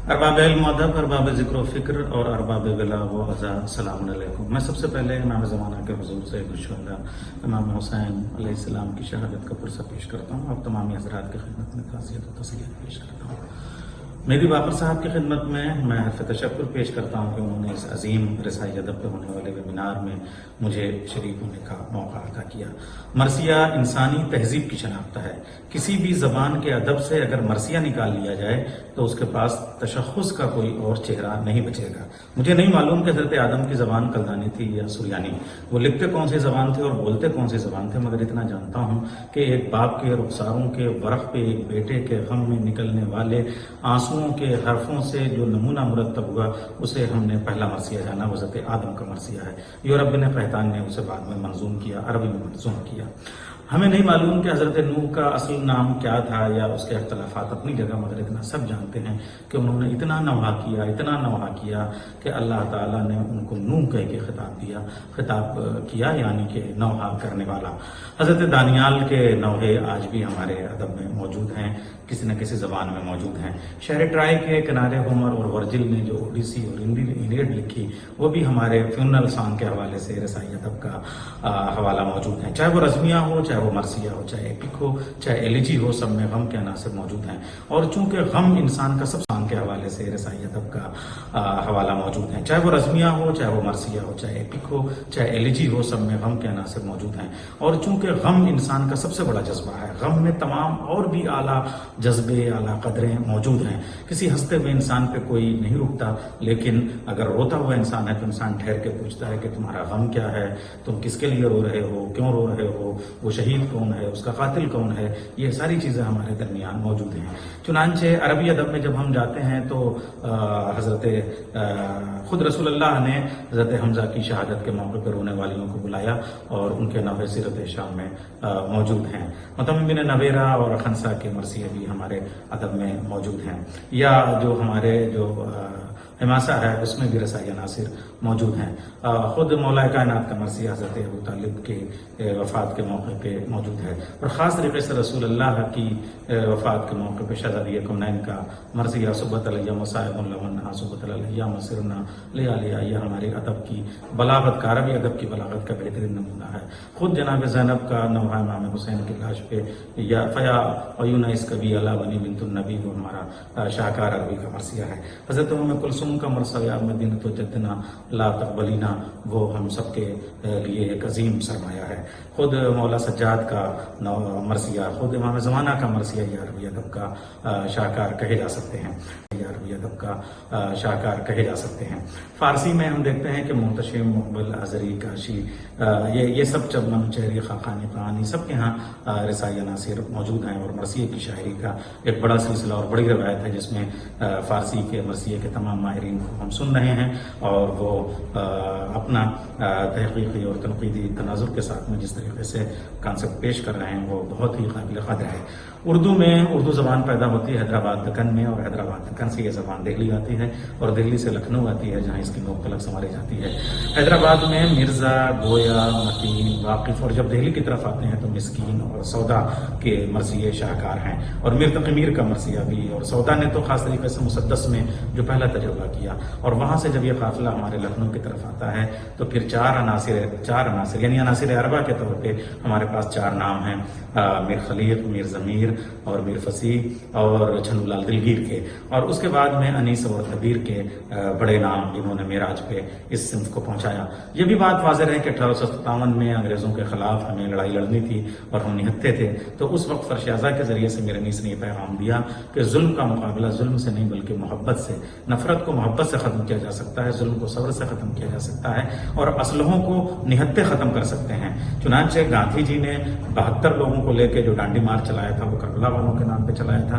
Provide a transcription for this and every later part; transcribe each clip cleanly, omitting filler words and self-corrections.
अरबाब इल्म व अदब, अरबाब ज़िक्र व फ़िक्र और अरबाब वला व अज़ा, अस्सलामु अलैकुम। मैं सबसे पहले इमाम ज़माना के हुज़ूर सैयद शुहदा इमाम हुसैन अलैहिस्सलाम की शहादत का पुरसा पेश करता हूँ और तमामी हज़रात की खिदमत में ताज़ियत व तस्लीयत पेश करता हूँ। मेहदी बाबर साहब की खिदमत में मैं हर्फ़ तशक्कुर पेश करता हूँ कि उन्होंने इस अजीम रसाई अदब पे होने वाले वेबिनार में मुझे शरीक होने का मौका अता किया। मरसिया इंसानी तहजीब की शनाख्त है। किसी भी ज़बान के अदब से अगर मरसिया निकाल लिया जाए तो उसके पास तशख़्ख़ुस का कोई और चेहरा नहीं बचेगा। मुझे नहीं मालूम कि हज़रत आदम की ज़बान कलदानी थी या सुरयानी, वो लिखते कौन सी ज़बान थे और बोलते कौन सी ज़बान थे, मगर इतना जानता हूँ कि एक बाप के रुखसारों के वरक़ पे एक बेटे के गम में निकलने वाले आंसुओं के हरफों से जो नमूना मुरतब हुआ उसे हमने पहला मरसिया जाना, वो हज़रत आदम का मरसिया है। यूरोप ने कहतान ने उसे बाद में मंजूम किया, अरबी में मंजूम किया। हमें नहीं मालूम कि हज़रत नूह का असल नाम क्या था या उसके अख्तलाफात अपनी जगह, मगर इतना सब जानते हैं कि उन्होंने इतना नौहा किया कि अल्लाह ताला ने उनको नूह कह के खिताब किया, यानी कि नौहा करने वाला। हज़रत दानियाल के नौहे आज भी हमारे अदब में मौजूद हैं, किसी न किसी ज़बान में मौजूद हैं। शहर ट्राय के किनारे होमर और वर्जिल ने जो ओडिसी और इलियड लिखी वो भी हमारे फ्यूनरल सॉन्ग के हवाले से रसाई अदब का हवाला मौजूद है। चाहे वो रज़मिया हो, चाहे वो मरसिया हो, चाहे एपिक हो, चाहे एलिजी हो, सब में गम के अनासर मौजूद हैं। और चूंकि गम इंसान का सब सॉन्ग के हवाले से रसाई अदब का हवाला मौजूद है। चाहे वो रज़मिया हो, चाहे वो मरसिया हो, चाहे एपिक हो, चाहे एलिजी हो, सब में गम के अनासर मौजूद हैं। और चूंकि गम इंसान का सबसे बड़ा जज्बा है, गम में तमाम और भी आला जज्बे, आला कदरें मौजूद हैं। किसी हंसते हुए इंसान पे कोई नहीं रुकता, लेकिन अगर रोता हुआ इंसान है तो इंसान ठहर के पूछता है कि तुम्हारा गम क्या है, तुम किसके लिए रो रहे हो, क्यों रो रहे हो, वो शहीद कौन है, उसका कातिल कौन है, ये सारी चीज़ें हमारे दरमियान मौजूद हैं। चुनांचे अरबी अदब में जब हम जाते हैं तो खुद रसूलुल्लाह ने हज़रत हमज़ा की शहादत के मौके पर रोने वालियों को बुलाया और उनके नवे सीरत शाम में मौजूद हैं। मतलब बिन नवेरा और खनसा के मरसिए भी हमारे अदब में मौजूद हैं, या जो हमारे जो हिमासा है उसमें भी रसाई अनासिर मौजूद हैं। खुद मौला कायनात का मरसिया हज़रत अबू तालिब के वफ़ात के मौके पे मौजूद है। और ख़ास तरीके से रसूलुल्लाह की वफ़ात के मौके पे शहज़ादी कौनैन का मरसिया सुब्बत अलैया मसाइबुन लवन्हा सुब्बत अलैया मसिरना लिया लिया, यह हमारे अदब की बलागत का, अरबी अदब की बलागत का बेहतरीन नमूना है। खुद जनाब ज़ैनब का नौहा इमाम हुसैन की लाश पे या फ़या अयूना इस कभी अला बनी बिन्तुन नबी, वो हमारा शाहकार अरबी का मरसिया है। हज़रत उम्मे कुलसूम का मरसिया मदीना तो जद्दना ला तक़बलीना, वो हम सब के लिए एक अजीम सरमाया है। खुद मौला सज्जाद का मरसिया, खुद इमाम ज़माना का मरसिया या अरबी अदब का शाहकार कहे जा सकते हैं, अरबी अदब का शाहकार कहे जा सकते हैं। फ़ारसी में हम देखते हैं कि मुंतशिम, मुक़बिल, अज़री, काशी, ये सब चबमन, चहरी, खाकानी, क़ानी, सब के यहाँ रसाई अनासिर मौजूद हैं। और मरसिए की शायरी का एक बड़ा सिलसिला और बड़ी रवायत है जिसमें फ़ारसी के मरसिए के तमाम माहिरीन को हम सुन रहे हैं और वो अपना तहक़ीक़ी और तनक़ीदी तनाज़ुर के साथ में जिस तरीके से कॉन्सेप्ट पेश कर रहे हैं वो बहुत ही काबिल क़द्र है। उर्दू में उर्दू ज़बान पैदा होती है हैदराबाद दक्कन में, और हैदराबाद दक्कन से ये ज़बान दिल्ली आती है और दिल्ली से लखनऊ आती है जहाँ इसकी नोक तलक संवारी जाती है। हैदराबाद में मिर्ज़ा, गोया, मतीन, वाकिफ़, और जब दिल्ली की तरफ आते हैं तो मिस्कीन और सौदा के मरसिए शाहकार हैं। और मीर तक़मीर का मरसिया भी, और सौदा ने तो ख़ास तरीके से मुसद्दस में जो पहला तजुर्बा किया, और वहाँ से जब ये काफ़िला हमारे लखनऊ की तरफ आता है तो फिर चार अनासिर यानी अनासिर अरबा के तौर पे हमारे पास चार नाम हैं, मीर खलीक, मीर ज़मीर और मीर फसीह और छन्नूलाल दिलगीर के। और उसके बाद में अनीस और कबीर के बड़े नाम जिन्होंने मेराज पे इस सिंफ को पहुंचाया। ये भी बात वाज़ेह है कि 1857 में अंग्रेज़ों के ख़िलाफ़ हमें लड़ाई लड़नी थी और हम निहत्थे थे, तो उस वक्त फरशाज़ा के ज़रिए से मीर अनीस ने यह पैगाम दिया कि जुल्म का मुकाबला जुल्म से नहीं बल्कि मोहब्बत से, नफ़रत को मोहब्बत से ख़त्म किया जा सकता है, जुल्म को सब्र से ख़त्म किया जा सकता है, और असलहों को निहत्थे ख़त्म कर सकते हैं। चुनांचे गांधी जी ने 72 लोगों को लेकर जो डांडी मार्च चलाया था वो करबला वालों के नाम पे चलाया था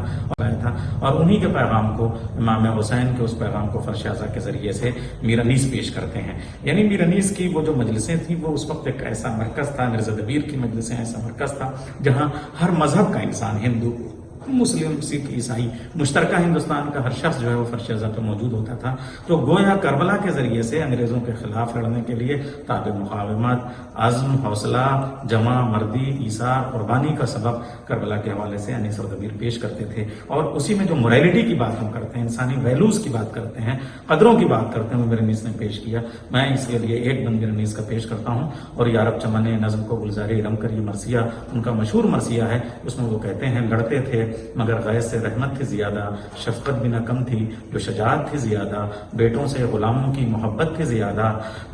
और उन्हीं के पैगाम को, इमाम हुसैन के उस पैगाम को फरशाज़ा के ज़रिए से मीर अनीस पेश करते हैं। यानी मीर अनीस की वो जो मजलिसें थी वो उस वक्त एक ऐसा मरकज़ था, मिर्ज़ा दबीर की मजलिसें ऐसा मरकज़ था जहाँ हर मज़हब का इंसान, हिंदू, मुस्लिम सिख ईसाई मुश्तरका हिंदुस्तान का हर शख्स जो है वो फर्श अज़ा पे मौजूद होता था। तो गोया करबला के जरिए से अंग्रेजों के खिलाफ लड़ने के लिए ताब मुकावमत, अज़्म, हौसला, जमा, मर्दी, ईसार, कुर्बानी का सबब करबला के हवाले से अनीस और दबीर पेश करते थे। और उसी में जो मोरालिटी की बात हम करते हैं, इंसानी वैल्यूज की बात करते हैं, कदरों की बात करते हैं, वो मेरे नीस ने पेश किया। मैं इसके लिए एक बंद मेरे नीस का पेश करता हूँ। और यारब चमन नज़्म को गुलजारे रम कर, ये मरसिया उनका मशहूर मरसिया है। उसमें वो कहते हैं, लड़ते थे मगर गैस से रहमत थी ज्यादा, शफकत भी न कम थी जो शजाअत थी ज्यादा, बेटों से गुलामों की मोहब्बत थी ज्यादा,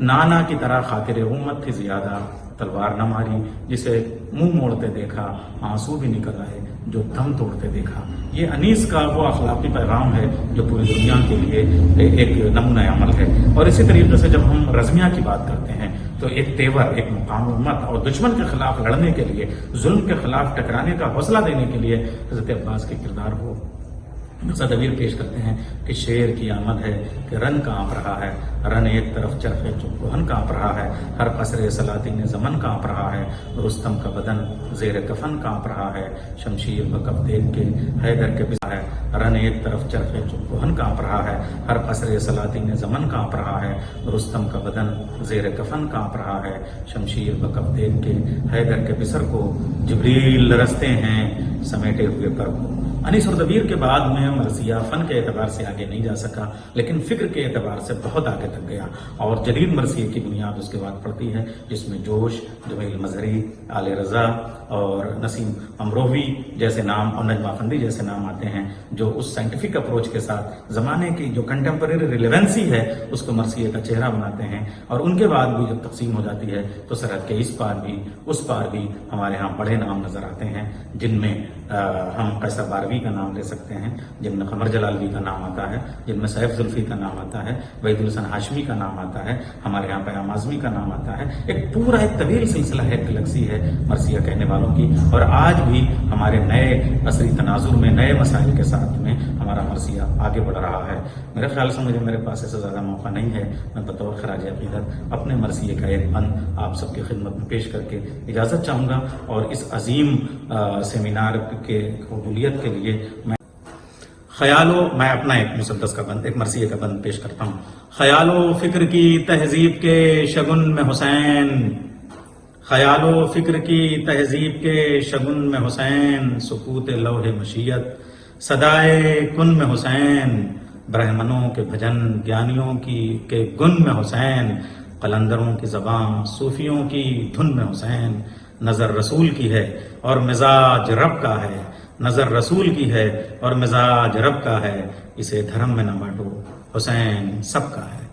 नाना की तरह खातिर उम्मत थी ज्यादा, तलवार न मारी जिसे मुंह मोड़ते देखा, आंसू भी निकल आए जो दम तोड़ते देखा। ये अनीस का वो अखलाकी पैगाम है जो पूरी दुनिया के लिए एक नमूना अमल है। और इसी तरीके से जब हम रज़मिया की बात करते हैं तो एक तेवर, एक मुकावमत और दुश्मन के खिलाफ लड़ने के लिए, जुल्म के खिलाफ टकराने का हौसला देने के लिए हज़रत अब्बास के किरदार को सदवीर पेश करते हैं कि शेर की आमद है कि रन कांप रहा है, रन एक तरफ चरखे चुपहन कांप रहा है, हर कसरे सलातीन ज़मन कांप रहा है, रुस्तम का बदन ज़ेर कफन कांप रहा है, शमशीर बकफ देख के हैदर के पिसा है, रन एक तरफ चरखे चुपहन कांप रहा है, हर कसरे सलातीन ज़मन कांप रहा है, रुस्तम का बदन ज़ेर कफन कांप रहा है, शमशीर बकफ देख के हैदर के पिसर को जिब्रील रस्ते हैं समेटे हुए पर को। अनीस और दबीर के बाद में मरसिया फन के एतबार से आगे नहीं जा सका, लेकिन फिक्र के एतबार से बहुत आगे तक गया। और जदीद मरसिए की बुनियाद उसके बाद पड़ती है, जिसमें जोश, जमील मजहरी, आले रजा और नसीम अमरोवी जैसे नाम और नजमा फंदी जैसे नाम आते हैं, जो उस साइंटिफिक अप्रोच के साथ ज़माने की जो कंटेम्परेरी रिलेवेंसी है उसको मरसिए का चेहरा बनाते हैं। और उनके बाद भी जब तकसीम हो जाती है तो सरहद के इस पार भी उस पार भी हमारे यहाँ बड़े नाम नजर आते हैं, जिनमें हम कैसर बारवी का नाम ले सकते हैं, जिनमें कमर जलालवी का नाम आता है, जिनमें सैफ जुल्फी का नाम आता है, वहीदुल हसन हाशमी का नाम आता है, हमारे यहाँ क़याम आज़मी का नाम आता है। एक पूरा एक तवील सिलसिला है, गैलेक्सी है मरसिया कहने वालों की। और आज भी हमारे नए असरी तनाजुर में, नए मसाइल के साथ में हमारा मरसिया आगे बढ़ रहा है। मेरे ख्याल से मुझे मेरे पास इससे ज़्यादा मौका नहीं है। मैं बतौर खराज अक़ीदत अपने मरसिए का एक बंद आप सबकी खिदमत में पेश करके इजाज़त चाहूँगा। और इस अजीम सेमिनार के कबूलियत के लिए मैं अपना एक मुसद्दस का बंद, एक मरसिए का बंद पेश करता हूँ। ख्यालो फिक्र की तहजीब के शगुन में हुसैन, ख्यालो फिक्र की तहजीब के शगुन में हुसैन, सुकूत लौहे मशीयत सदाए कुन में हुसैन, ब्राह्मणों के भजन ज्ञानियों की के गुन में हुसैन, कलंदरों की ज़बान सूफियों की धुन में हुसैन, नज़र रसूल की है और मिजाज रब का है, नज़र रसूल की है और मिजाज रब का है, इसे धर्म में न बांटो हुसैन सबका है।